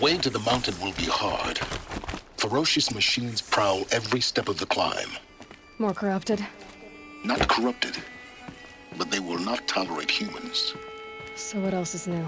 way to the mountain will be hard. Ferocious machines prowl every step of the climb. More corrupted? Not corrupted, but they will not tolerate humans. So what else is new?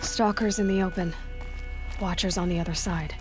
Stalkers in the open. Watchers on the other side.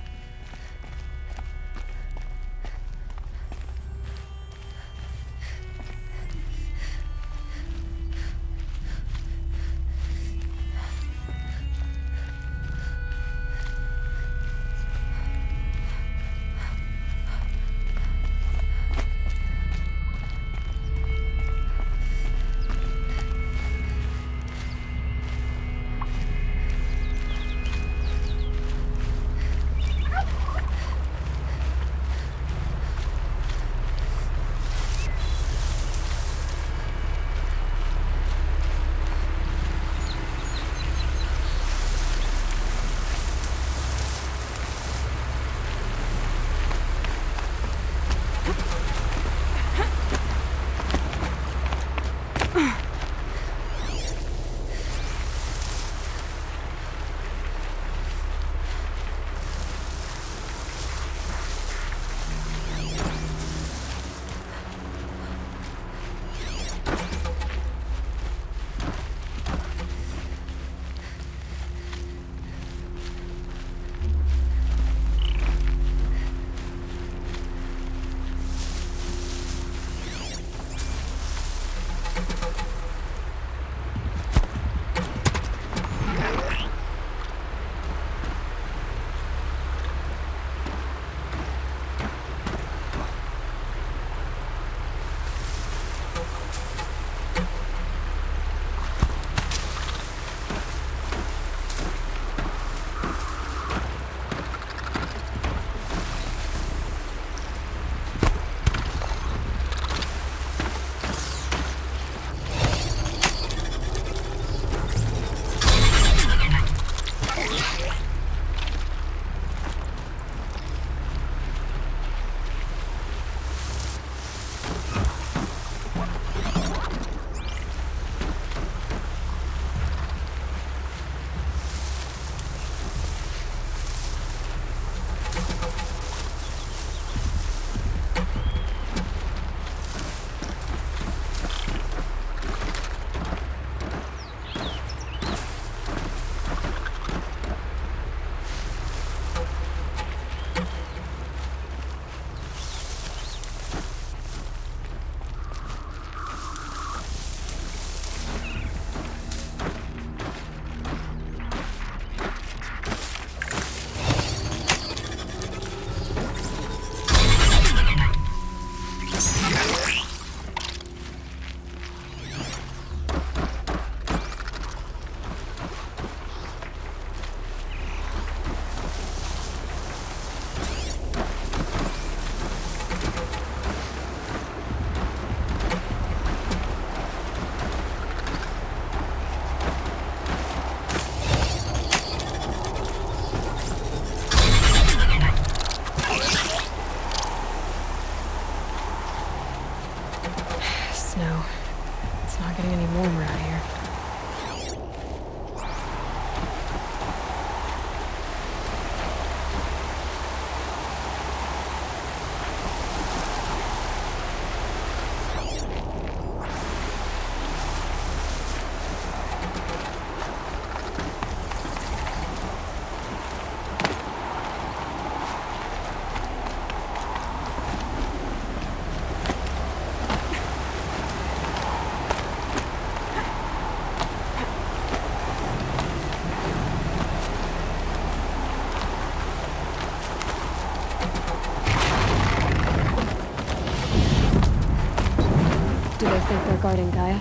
Do they think they're guarding Gaia?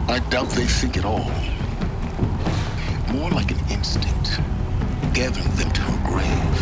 I doubt they think at all. More like an instinct, gathering them to her grave.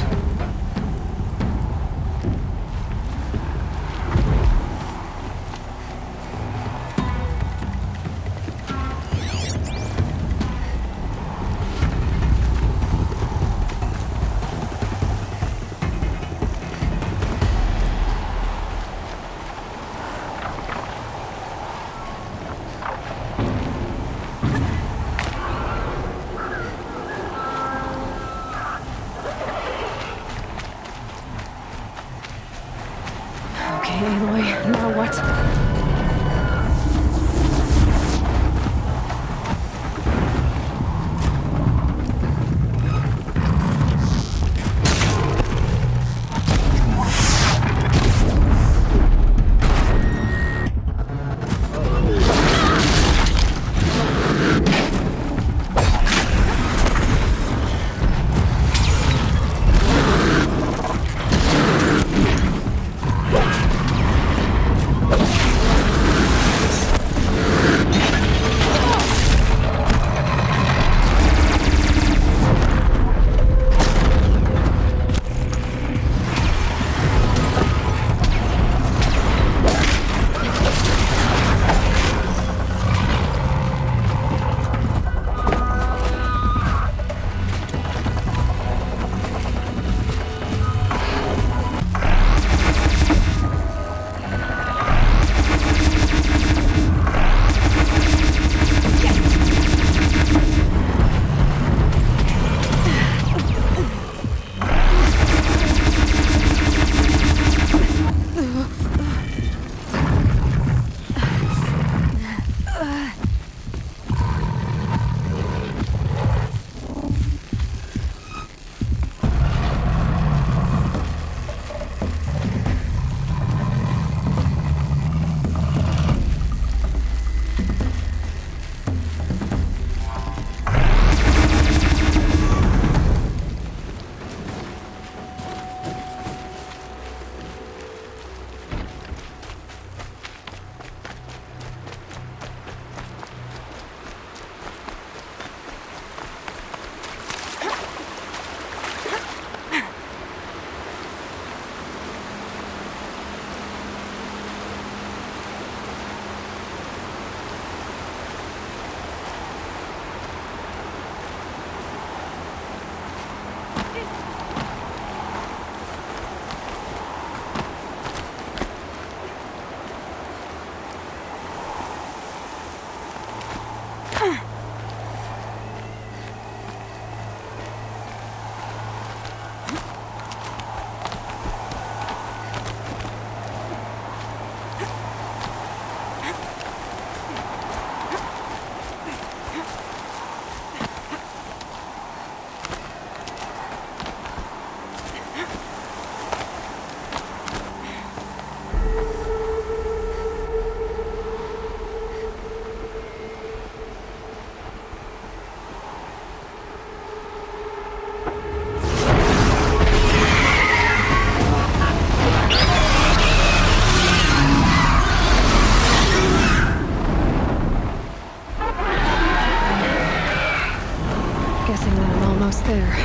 Guessing that I'm almost there.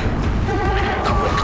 Correct.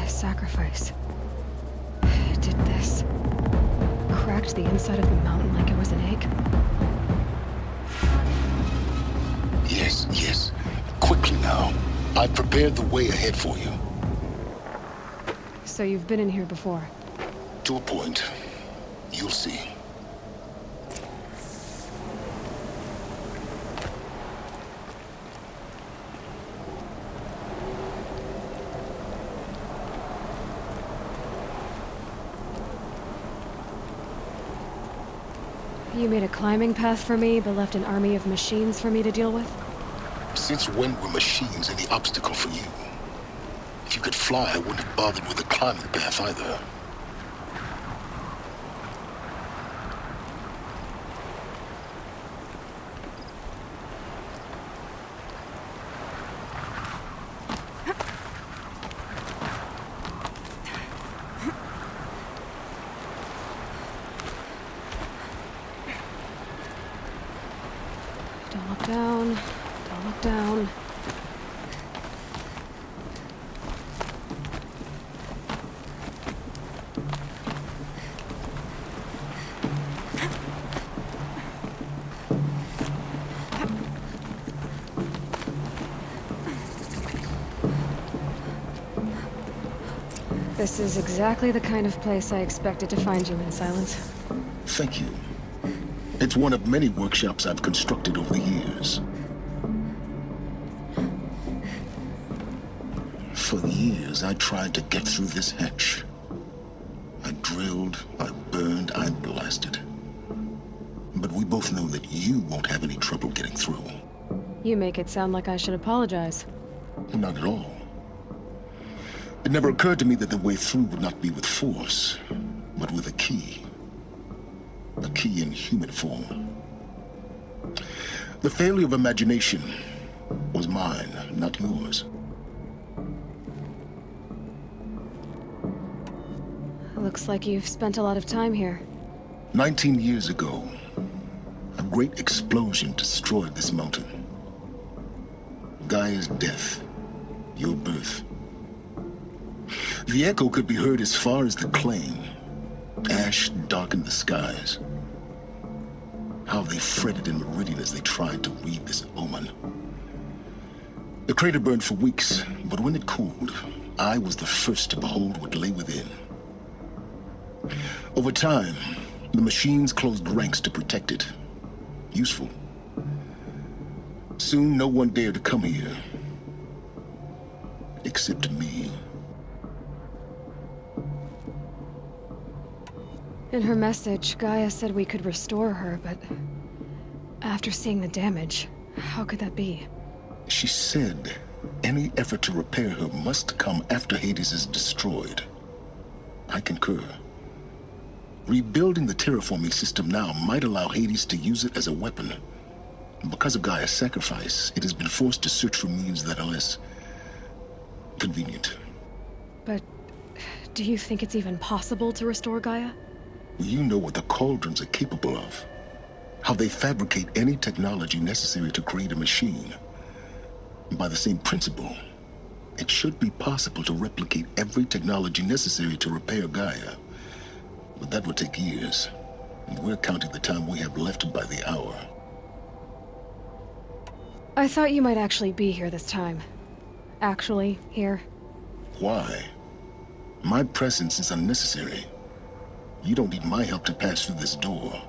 Sacrifice. It did this. Cracked the inside of the mountain like it was an egg. Yes, yes. Quickly now. I've prepared the way ahead for you. So you've been in here before? To a point. You'll see. You made a climbing path for me, but left an army of machines for me to deal with? Since when were machines any obstacle for you? If you could fly, I wouldn't have bothered with a climbing path either. Don't look down. Don't look down. This is exactly the kind of place I expected to find you in, Silence. Thank you. It's one of many workshops I've constructed over the years. For years, I tried to get through this hatch. I drilled, I burned, I blasted. But we both know that you won't have any trouble getting through. You make it sound like I should apologize. Not at all. It never occurred to me that the way through would not be with force, but with a key. A key in human form. The failure of imagination was mine, not yours. Looks like you've spent a lot of time here. 19 years ago, a great explosion destroyed this mountain. Gaia's death, your birth. The echo could be heard as far as the claim. Ash darkened the skies. How they fretted in meridian as they tried to read this omen. The crater burned for weeks, but when it cooled, I was the first to behold what lay within. Over time, the machines closed ranks to protect it. Useful. Soon, no one dared to come here. Except me. In her message, Gaia said we could restore her, but after seeing the damage, how could that be? She said any effort to repair her must come after Hades is destroyed. I concur. Rebuilding the terraforming system now might allow Hades to use it as a weapon. Because of Gaia's sacrifice, it has been forced to search for means that are less convenient. But do you think it's even possible to restore Gaia? You know what the Cauldrons are capable of. How they fabricate any technology necessary to create a machine. By the same principle, it should be possible to replicate every technology necessary to repair Gaia. But that would take years, and we're counting the time we have left by the hour. I thought you might actually be here this time. Actually, here. Why? My presence is unnecessary. You don't need my help to pass through this door.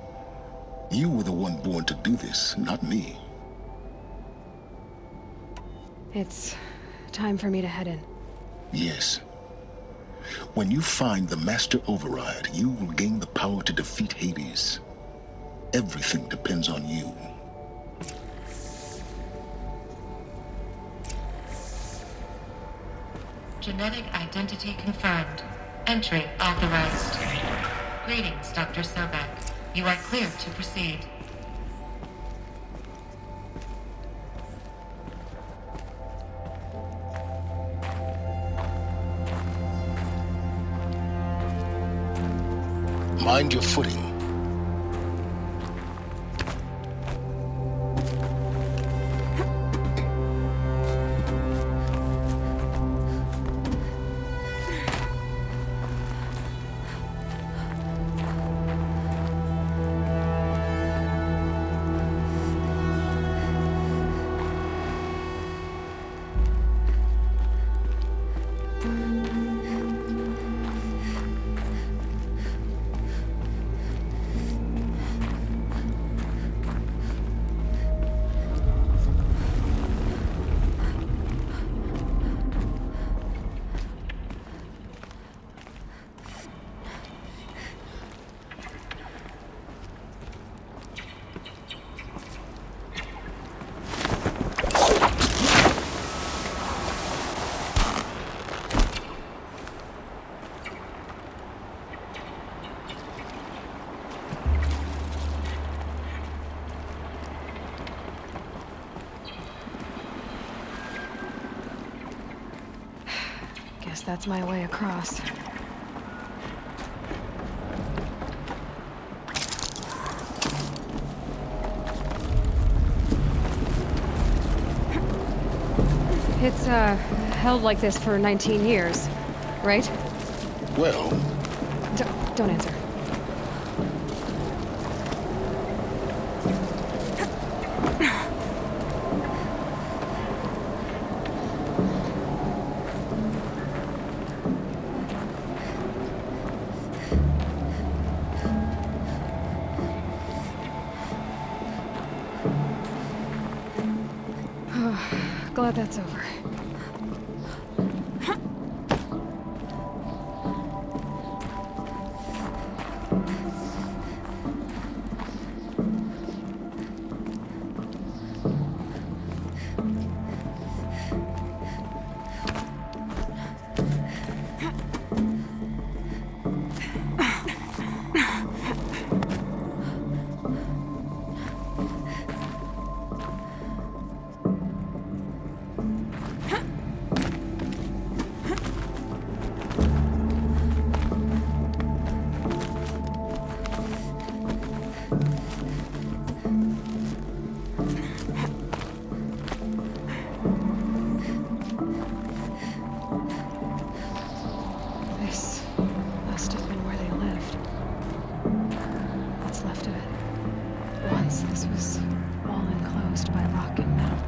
You were the one born to do this, not me. It's time for me to head in. Yes. When you find the Master Override, you will gain the power to defeat Hades. Everything depends on you. Genetic identity confirmed. Entry authorized. Greetings, Dr. Sobek. You are clear to proceed. Mind your footing. Guess that's my way across. It's, held like this for 19 years, right? Well, Don't answer. Glad that's over. This must have been where they lived. What's left of it. Once this was all enclosed by rock and metal.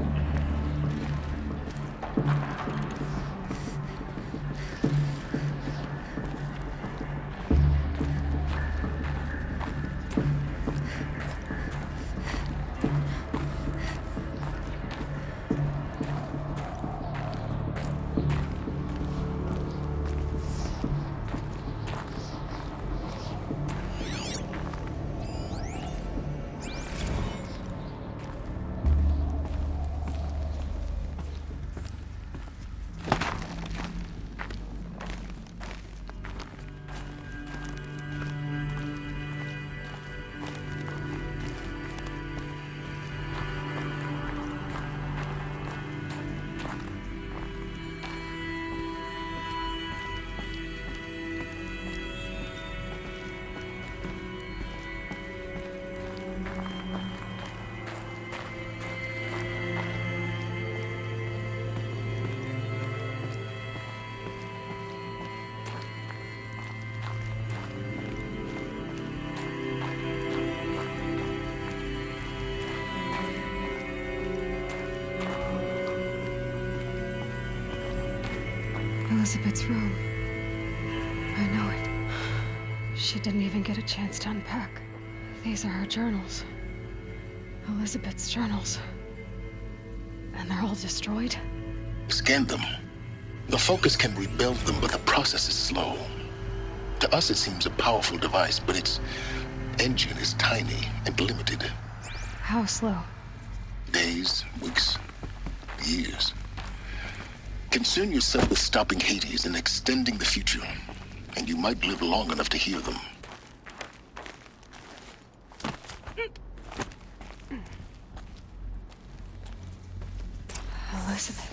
Elizabeth's room. I know it. She didn't even get a chance to unpack. These are her journals. Elizabeth's journals. And they're all destroyed? Scan them. The Focus can rebuild them, but the process is slow. To us, it seems a powerful device, but its engine is tiny and limited. How slow? Days, weeks, years. Concern yourself with stopping Hades and extending the future, and you might live long enough to hear them. Elizabeth.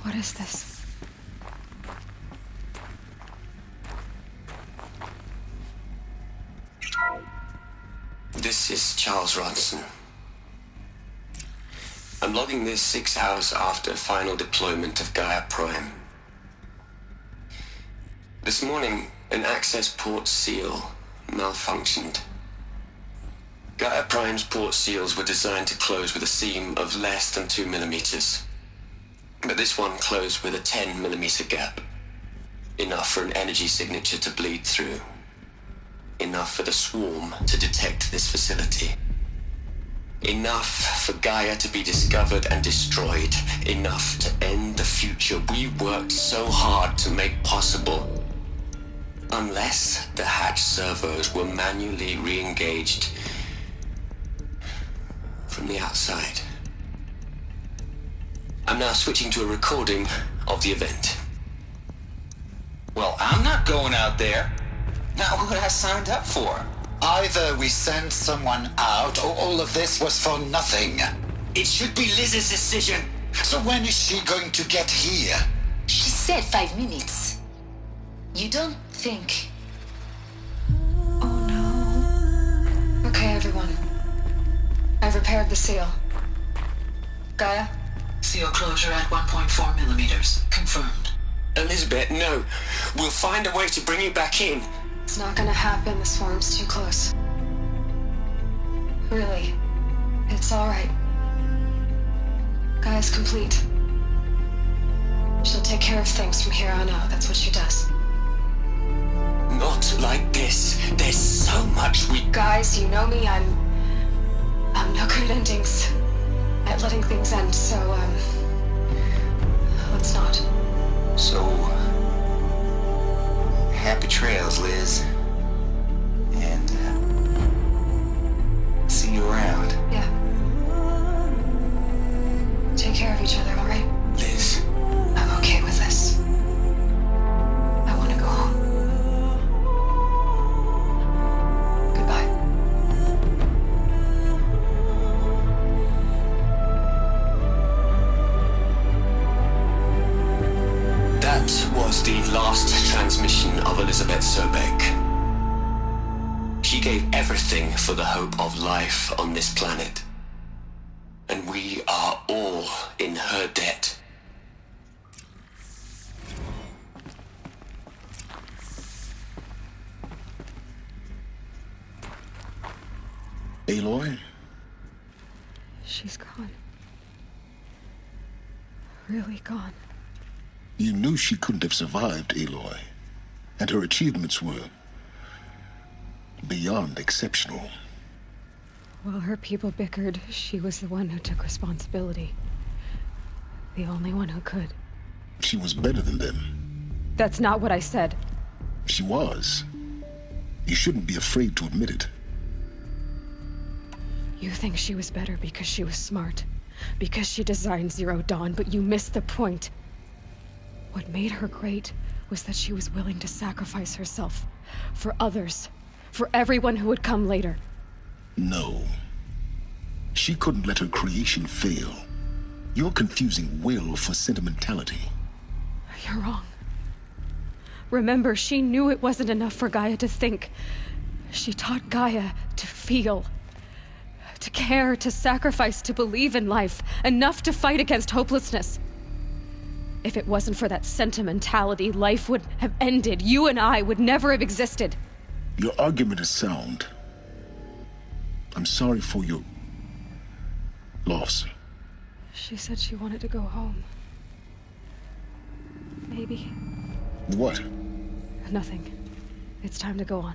What is this? This is Charles Ronson. I'm logging this 6 hours after final deployment of Gaia Prime. This morning, an access port seal malfunctioned. Gaia Prime's port seals were designed to close with a seam of less than 2 millimeters. But this one closed with a 10 millimeter gap. Enough for an energy signature to bleed through. Enough for the swarm to detect this facility. Enough for Gaia to be discovered and destroyed. Enough to end the future we worked so hard to make possible. Unless the hatch servos were manually re-engaged from the outside. I'm now switching to a recording of the event. Well, I'm not going out there. Not what I signed up for. Either we send someone out, or all of this was for nothing. It should be Liz's decision. So when is she going to get here? She said 5 minutes. You don't think... Oh no. Okay, everyone. I've repaired the seal. Gaia? Seal closure at 1.4 millimeters. Confirmed. Elizabeth, no. We'll find a way to bring you back in. It's not gonna happen. The swarm's too close. Really. It's alright. Gaia's complete. She'll take care of things from here on out. That's what she does. Not like this. There's so much we... Guys, you know me. I'm no good at endings. At letting things end, so, let's not. So, happy trails, Liz. And, see you around. Yeah. Take care of each other, alright? Liz. I'm okay with this. I want to go home. Goodbye. That was the last transmission of Elizabeth Sobek. She gave everything for the hope of life on this planet. And we are all in her debt. Aloy? She's gone. Really gone. You knew she couldn't have survived, Aloy. And her achievements were beyond exceptional. While her people bickered, she was the one who took responsibility. The only one who could. She was better than them. That's not what I said. She was. You shouldn't be afraid to admit it. You think she was better because she was smart. Because she designed Zero Dawn, but you missed the point. What made her great was that she was willing to sacrifice herself. For others. For everyone who would come later. No. She couldn't let her creation fail. You're confusing will for sentimentality. You're wrong. Remember, she knew it wasn't enough for Gaia to think. She taught Gaia to feel. To care, to sacrifice, to believe in life. Enough to fight against hopelessness. If it wasn't for that sentimentality, life would have ended. You and I would never have existed. Your argument is sound. I'm sorry for your loss. She said she wanted to go home. maybe? What? Nothing. It's time to go on.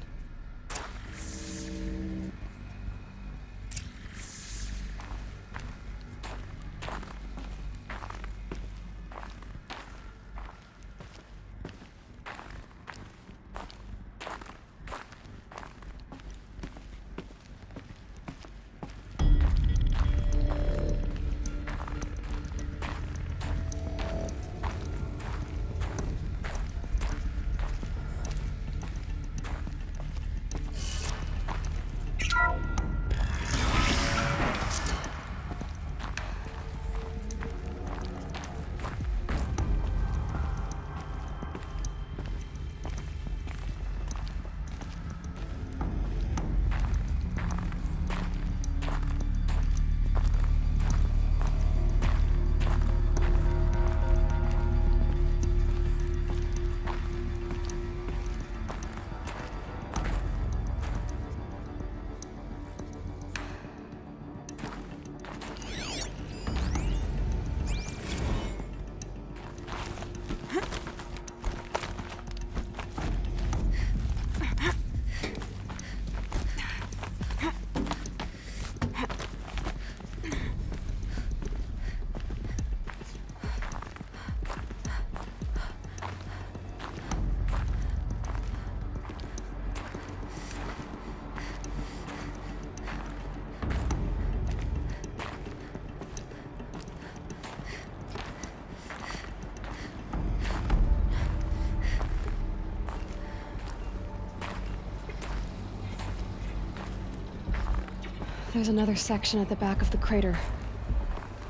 There's another section at the back of the crater.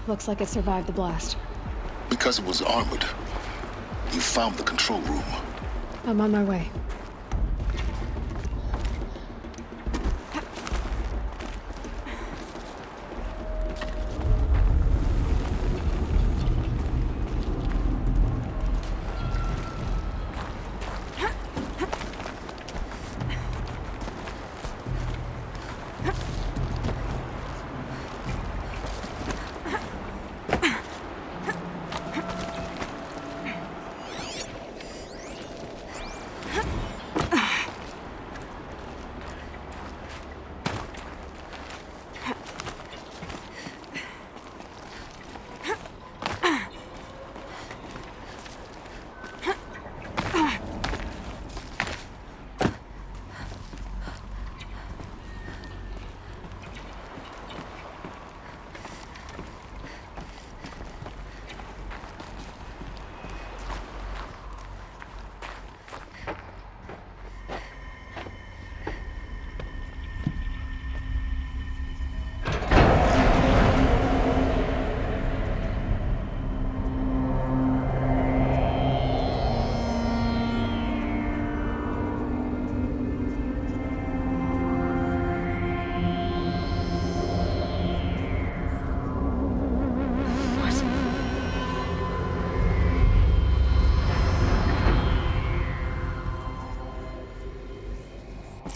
Looks like it survived the blast. Because it was armored. You found the control room. I'm on my way.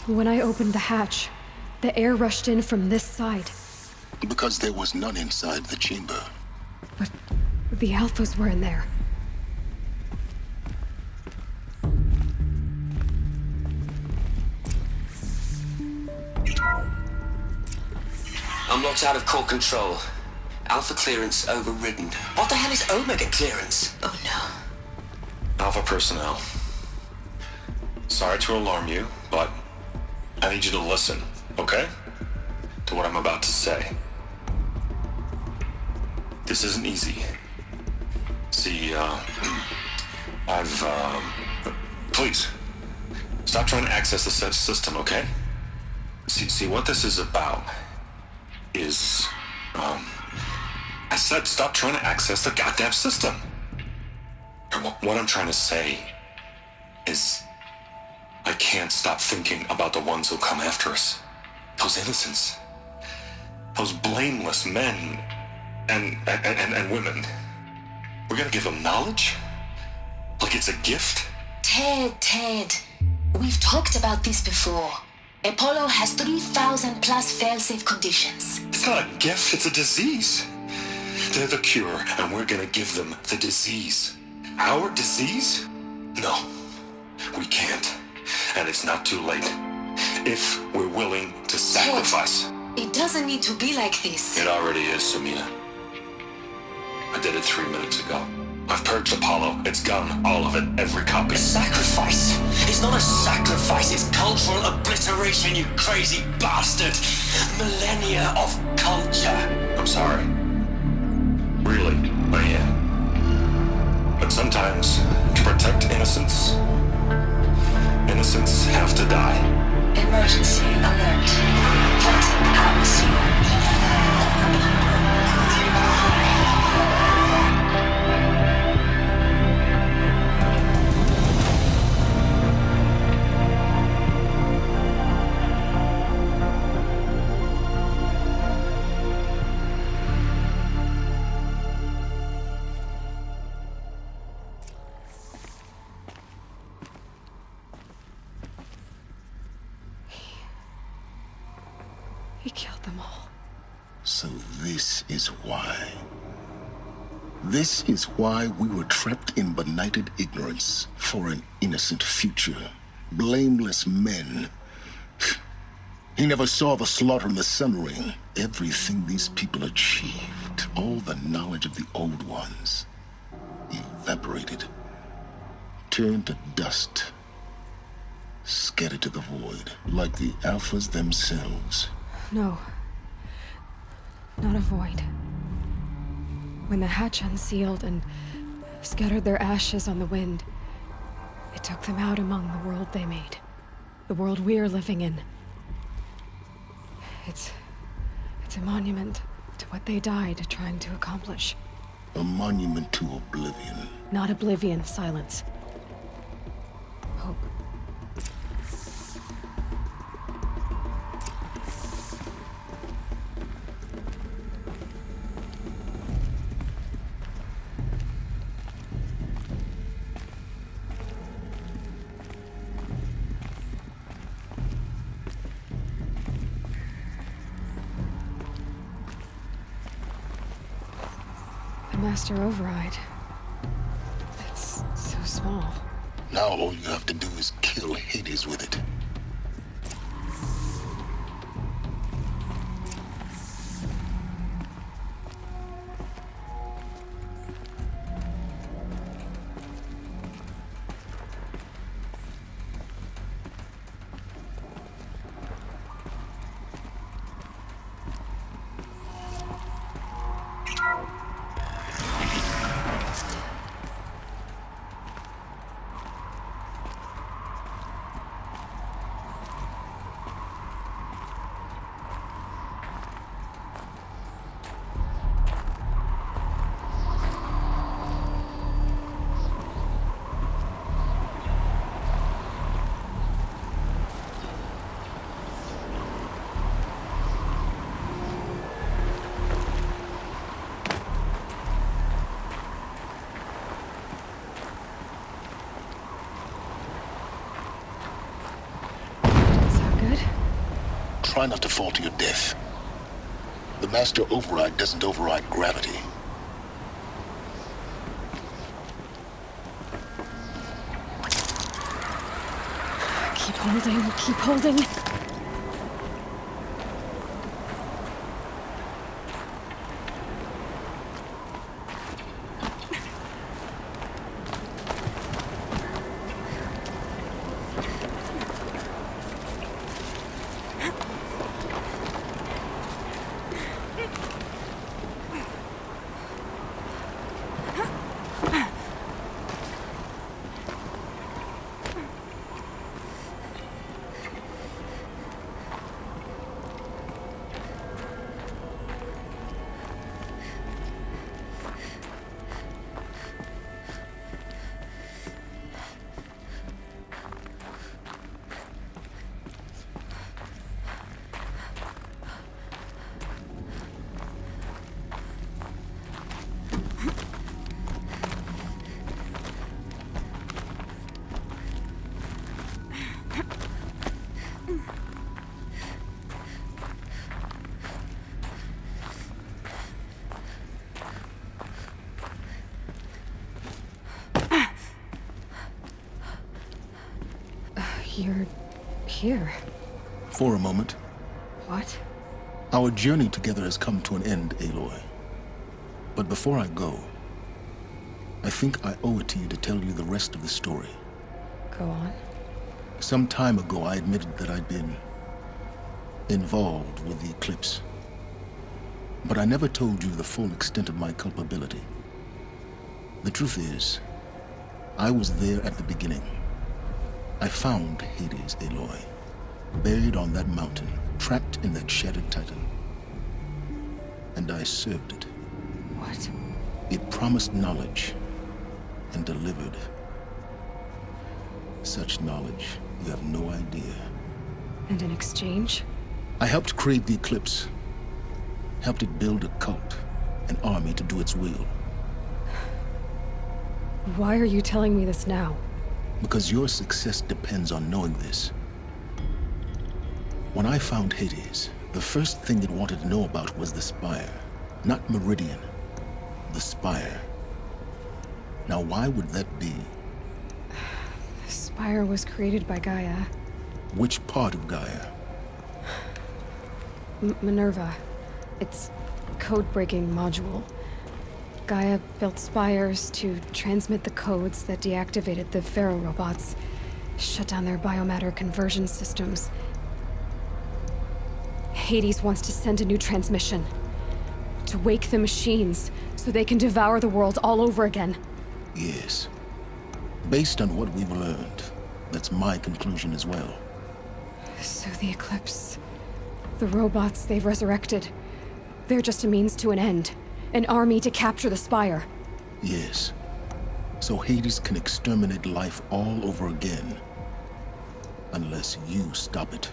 When I opened the hatch, the air rushed in from this side. Because there was none inside the chamber. But the Alphas were in there. I'm locked out of core control. Alpha clearance overridden. What the hell is Omega clearance? Oh no. Alpha personnel. Sorry to alarm you, but I need you to listen, okay? To what I'm about to say. This isn't easy. See, please, stop trying to access the system, okay? See, what this is about is, I said stop trying to access the goddamn system. And what I'm trying to say is, I can't stop thinking about the ones who'll come after us. Those innocents. Those blameless men and women. We're gonna give them knowledge? Like it's a gift? Ted. We've talked about this before. Apollo has 3,000 plus fail-safe conditions. It's not a gift, it's a disease. They're the cure, and we're gonna give them the disease. Our disease? No, we can't. And it's not too late. If we're willing to sacrifice. It doesn't need to be like this. It already is, Samina. I did it 3 minutes ago. I've purged Apollo. It's gone. All of it. Every copy. A sacrifice? It's not a sacrifice, it's cultural obliteration, you crazy bastard! Millennia of culture! I'm sorry. Really, I am. But sometimes, to protect innocence, innocents have to die. Emergency alert. Contact atmosphere. He killed them all. So this is why. This is why we were trapped in benighted ignorance for an innocent future. Blameless men. He never saw the slaughter in the Sun Ring. Everything these people achieved, all the knowledge of the old ones, evaporated, turned to dust, scattered to the void, like the Alphas themselves. No. Not a void. When the hatch unsealed and scattered their ashes on the wind, it took them out among the world they made. The world we're living in. It's a monument to what they died trying to accomplish. A monument to oblivion. Not oblivion, silence. Hope. The Master Override. It's so small. Now all you have to do is kill Hades with it. Try not to fall to your death. The Master Override doesn't override gravity. Keep holding, keep holding. You're here. For a moment. What? Our journey together has come to an end, Aloy. But before I go, I think I owe it to you to tell you the rest of the story. Go on. Some time ago, I admitted that I'd been involved with the eclipse. But I never told you the full extent of my culpability. The truth is, I was there at the beginning. I found Hades, Aloy, buried on that mountain, trapped in that shattered titan. And I served it. What? It promised knowledge and delivered. Such knowledge, you have no idea. And in exchange? I helped create the eclipse. Helped it build a cult, an army to do its will. Why are you telling me this now? Because your success depends on knowing this. When I found Hades, the first thing it wanted to know about was the Spire. Not Meridian. The Spire. Now why would that be? The Spire was created by Gaia. Which part of Gaia? Minerva. Its code-breaking module. Gaia built spires to transmit the codes that deactivated the Pharaoh robots, shut down their biomatter conversion systems. Hades wants to send a new transmission. To wake the machines, so they can devour the world all over again. Yes. Based on what we've learned, that's my conclusion as well. So the Eclipse... the robots they've resurrected... they're just a means to an end. An army to capture the Spire. Yes. So Hades can exterminate life all over again. Unless you stop it.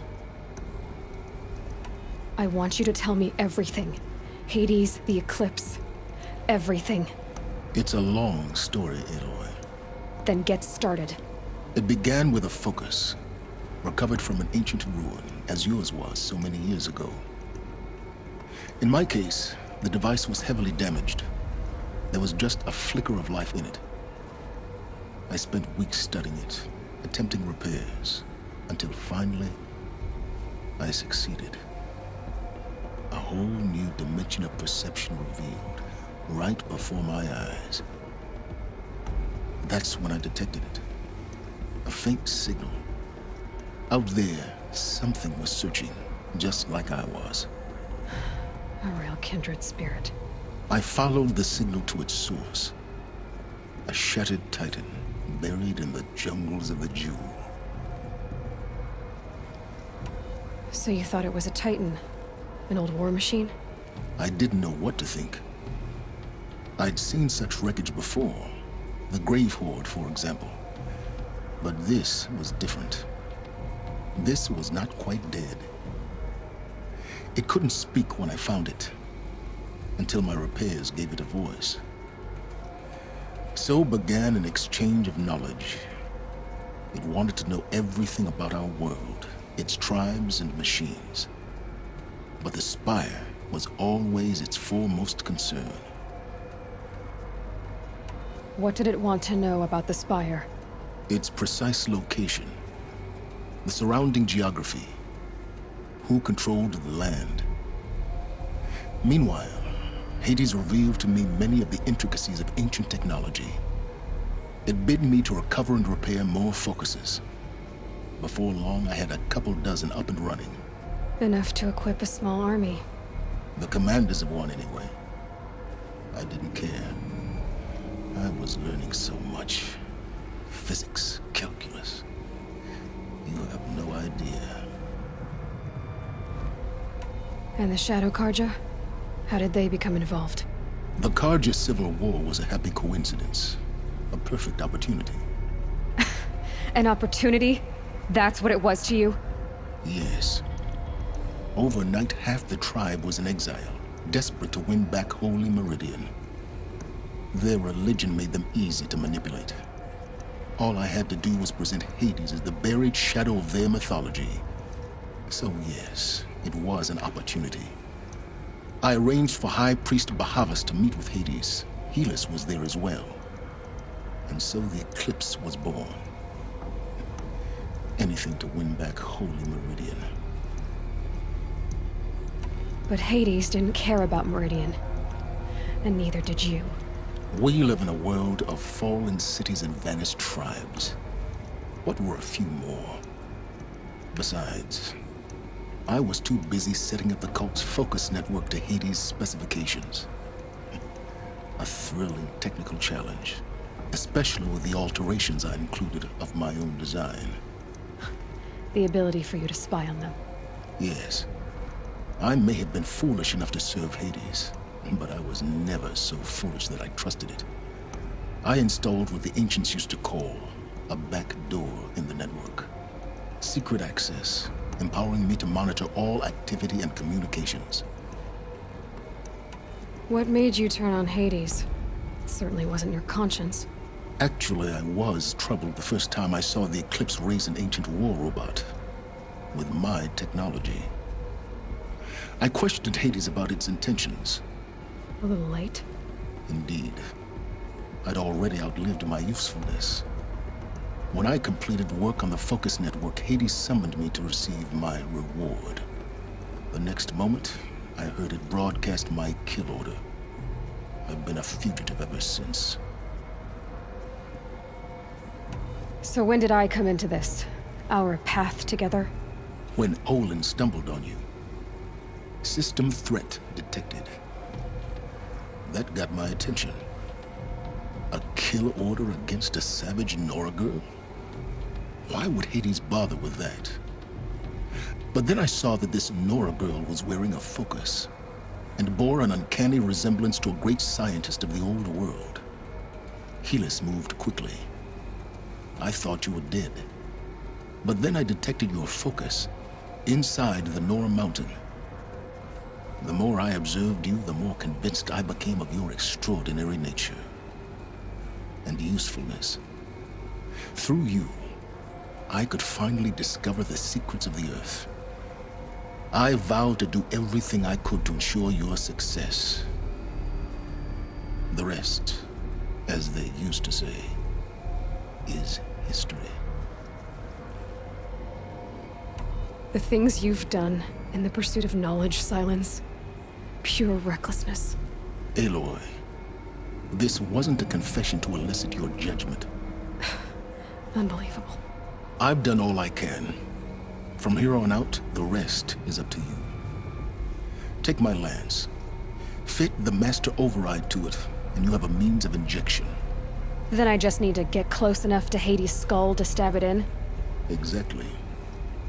I want you to tell me everything. Hades, the Eclipse. Everything. It's a long story, Aloy. Then get started. It began with a focus, recovered from an ancient ruin, as yours was so many years ago. In my case, the device was heavily damaged. There was just a flicker of life in it. I spent weeks studying it, attempting repairs, until finally, I succeeded. A whole new dimension of perception revealed, right before my eyes. That's when I detected it. A faint signal. Out there, something was searching, just like I was. A real kindred spirit. I followed the signal to its source. A shattered titan, buried in the jungles of the Jewel. So you thought it was a Titan? An old war machine? I didn't know what to think. I'd seen such wreckage before. The Grave Horde, for example. But this was different. This was not quite dead. It couldn't speak when I found it, until my repairs gave it a voice. So began an exchange of knowledge. It wanted to know everything about our world, its tribes and machines. But the Spire was always its foremost concern. What did it want to know about the Spire? Its precise location, the surrounding geography, who controlled the land. Meanwhile, Hades revealed to me many of the intricacies of ancient technology. It bid me to recover and repair more focuses. Before long, I had a couple dozen up and running. Enough to equip a small army. The commanders of one, anyway. I didn't care. I was learning so much. Physics, calculus. You have no idea. And the Shadow Karja? How did they become involved? The Karja Civil War was a happy coincidence. A perfect opportunity. An opportunity? That's what it was to you? Yes. Overnight, half the tribe was in exile, desperate to win back Holy Meridian. Their religion made them easy to manipulate. All I had to do was present Hades as the buried shadow of their mythology. So yes, it was an opportunity. I arranged for High Priest Bahavas to meet with Hades. Helis was there as well. And so the Eclipse was born. Anything to win back Holy Meridian. But Hades didn't care about Meridian. And neither did you. We live in a world of fallen cities and vanished tribes. What were a few more? Besides, I was too busy setting up the cult's focus network to Hades' specifications. A thrilling technical challenge, especially with the alterations I included of my own design. The ability for you to spy on them. Yes. I may have been foolish enough to serve Hades, but I was never so foolish that I trusted it. I installed what the ancients used to call a back door in the network. Secret access, empowering me to monitor all activity and communications. What made you turn on Hades? It certainly wasn't your conscience. Actually, I was troubled the first time I saw the Eclipse raise an ancient war robot with my technology. I questioned Hades about its intentions. A little late. Indeed. I'd already outlived my usefulness. When I completed work on the Focus Network, Hades summoned me to receive my reward. The next moment, I heard it broadcast my kill order. I've been a fugitive ever since. So when did I come into this? Our path together? When Olin stumbled on you. System threat detected. That got my attention. A kill order against a savage Nora girl? Why would Hades bother with that? But then I saw that this Nora girl was wearing a focus and bore an uncanny resemblance to a great scientist of the old world. Helis moved quickly. I thought you were dead. But then I detected your focus inside the Nora mountain. The more I observed you, the more convinced I became of your extraordinary nature and usefulness. Through you, I could finally discover the secrets of the Earth. I vowed to do everything I could to ensure your success. The rest, as they used to say, is history. The things you've done in the pursuit of knowledge, Silence. Pure recklessness. Aloy, this wasn't a confession to elicit your judgment. Unbelievable. I've done all I can. From here on out, the rest is up to you. Take my lance. Fit the master override to it, and you have a means of injection. Then I just need to get close enough to Hades' skull to stab it in? Exactly.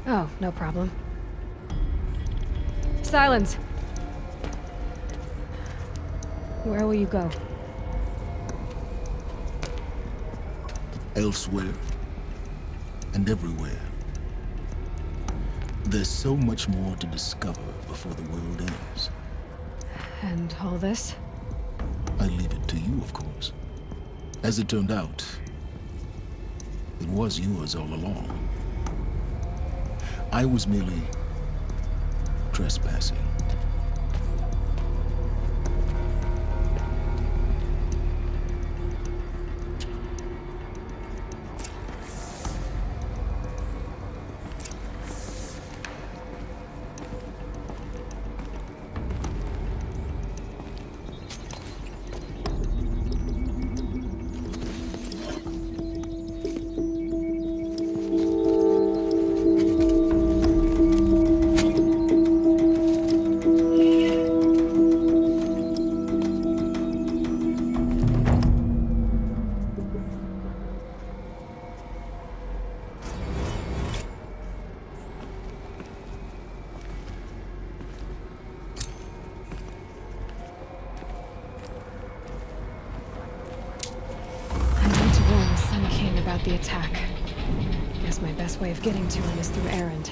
Oh, no problem. Silence! Where will you go? Elsewhere. And everywhere. There's so much more to discover before the world ends. And all this? I leave it to you, of course. As it turned out, it was yours all along. I was merely trespassing. The attack. Guess my best way of getting to him is through Erend.